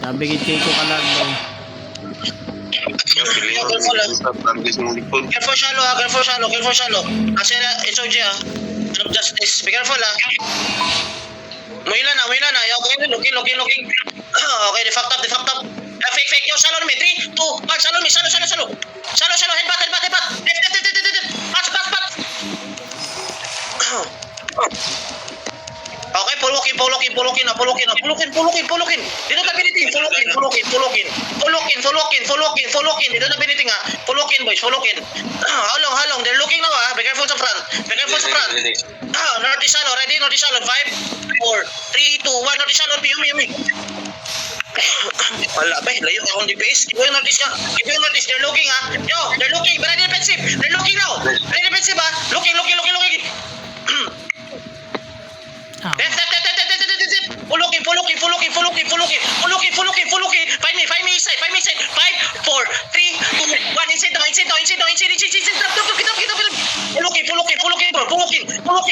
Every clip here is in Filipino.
Sabi kay Keiko Kalagbaw. Careful shallow ha, careful shallow, careful shallow. Kasi SOG ha. Of justice, be careful ha. Muhila na. Okay, looking. Okay, de fact up. Fake. Yo, shallow me. 3, 2, 1, shallow me. Shallow. Headbutt. Left. Pass. Okay, pull walking. Dito na biniting. Full walking. Dito na biniting ha. Full walking, boys. Halong. They're looking now ha. Be careful sa front. North shallow. Ready? North shallow. 5, 4, 3, 2, 1. North shallow. Yumi. Wala ba? Layo akong DPS. Keep going notice. They're looking ha. Yo, they're looking. Ready defensive. They're looking now. Ready defensive ha. Looking. Left. Full looking. Find me inside. 5, 4, 3, 2, 1. Inside now. Stop. Full looking, bro. Full looking. Color, ha.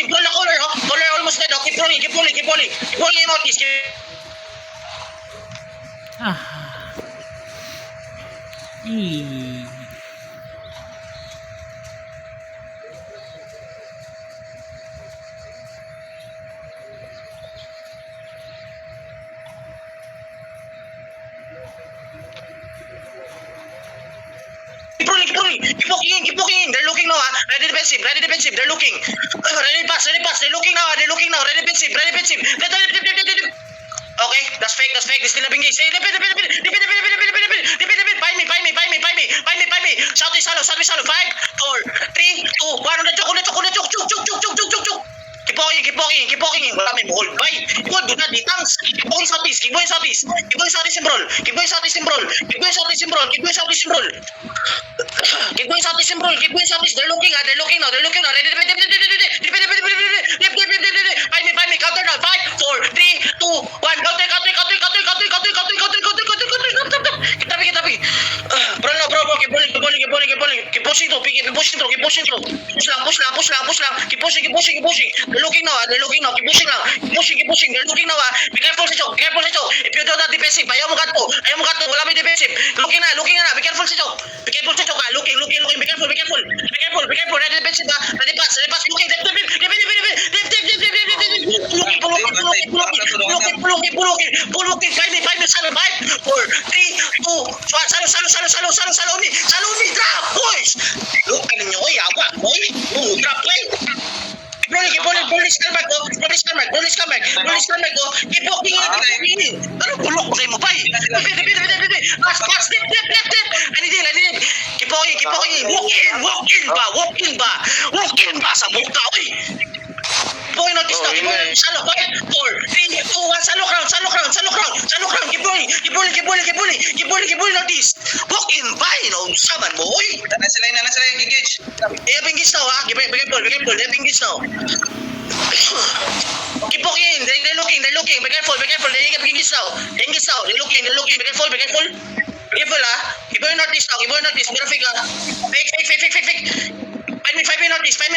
Color almost dead. Keep rolling. Notice. Keep walking in. They're looking now, ha. Ready defensive. They're looking. Ready pass. They're looking now. Ready defensive. Okay, that's fake. They still having gaze. Dip. Find me. South is shallow. 5, 4, 3, 2, 1. On the choke. Keep walking. Wala may hold by. Hold do not ditangs. Keep going southeast. Keep going southeast and roll. Keep going southeast and roll. They're looking now. Ready. Find me. Counter now. 5, 4, 3, 2, 1. Counter. Kitabi. Bro. Keep rolling. Keep pushing through. Push lang. Keep pushing. They're looking now. Keep pushing lang. Keep pushing. They're looking now. Be careful sa choke. If you do not defensive, ayaw mo gato. Wala may defensive. Looking na. Be careful sa choke. Looking. Be careful. Ready defensive ha. Ready pass. Looking. Pulukin. Find me. Shallow. 5, 4, 3, 2, 1. Shallow me. Drop, boys. Look ka ninyo. Yawa, boy. Drop, play. Keep rolling. Police comeback. Keep walking in. Ano bulok ba kayo mo, bay? Pass. Dip. I need. Keep walking. Walk in ba sa mukha, oy. Boy, notice now. Shallow. 5, 4, 3, 2, 1. Shallow crown. Keep rolling. Notice. Walk in ba? Saban mo, oy. Na sila engage. Engage now, ha. Be careful. Engage now. Keep walking in. They're looking. Be careful. Engage now. They're looking. Be careful, ha. Keep going notice now. Graphic, ha. Fake. 5 minutes. 5.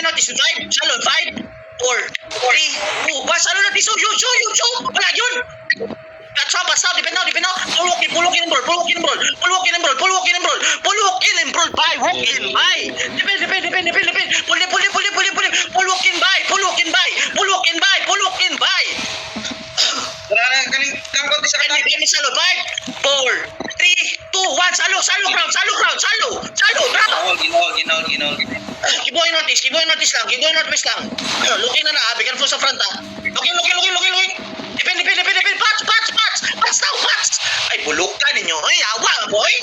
Shallow. 5, 4, 3, 2, 1. Shallow notice. Show. Wala yun. Pass now. Depend now. Pull walk in and roll. By. Walk in. Depend. Pull walk in. By. Kangkot sa kanila. Let me shallow. 5, 4, 3, 2, 1. Shallow crown. Drop. Ginaw. Keep going notice lang. Looking na. Be careful sa front ha. Looking. Depend. Patch. Ay, bulok ka ninyo. Ay, yawa, boy.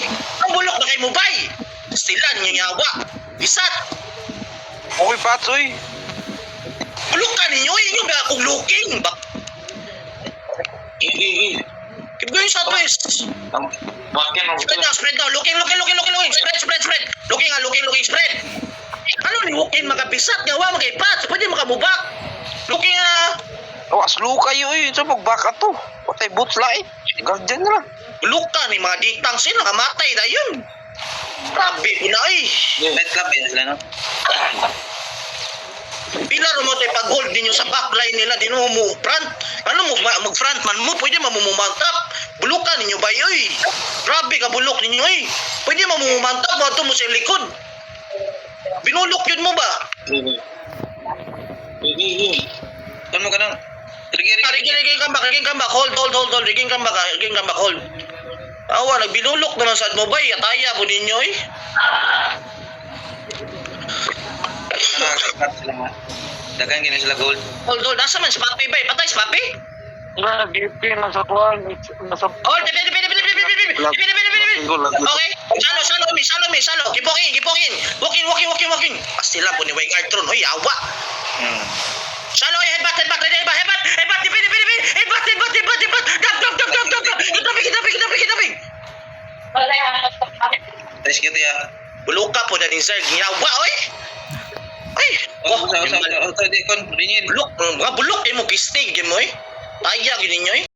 Ang bulok na kayo mo, bay. Stilan yung yawa. Bisat. Okay, Pats, oy. Bulok ka ninyo. Yun yung akong looking. Keep going southwest. Spread now. Looking. Spread. Looking. Spread. Ano ni walk-in makabisat? Yawa, magkaipat. Pwede makamubak. Looking na. Aslo kayo eh. Ito mag-back to. Patay boots lang eh. Guardian na lang. Luka ni mga ditang sila. Nakamatay na yun. Grabe ko na eh. Red club eh. Sila no? Pila mo tayo pag-hold ninyo sa backline nila. Di mo front. Ano mo mag-front man mo. Pwede mamumount up. Bulukan ninyo ba yun? Grabe ka bulok ninyo eh. Pwede mo mumantap mo mo sa likod. Binulok yun mo ba? Kan mo ka nang. Trigger. Riging come back. Hold. Riging come back, hold. Awa, nagbinulok naman sa mo ba? Ataya po ninyo eh. Dagan gini sila gold. Hold. Nasa man si Papi ba? Patay si Papi? Na, GP, nasa kuhan, nasa... Hold, dipin. Okay. Salo. Kipongin. Walking. Pastila po ni Way Cartron. Hoy, awa. Salo, headbutt. Dipin. Headbutt. Kitapig. Tes gitu ya. Buluka po na ni Zerg. Yawa, oy. Ay, Usah di kon ringin. bulok. Mga bulok mo, kistig mo eh. Taya, gini nyo eh.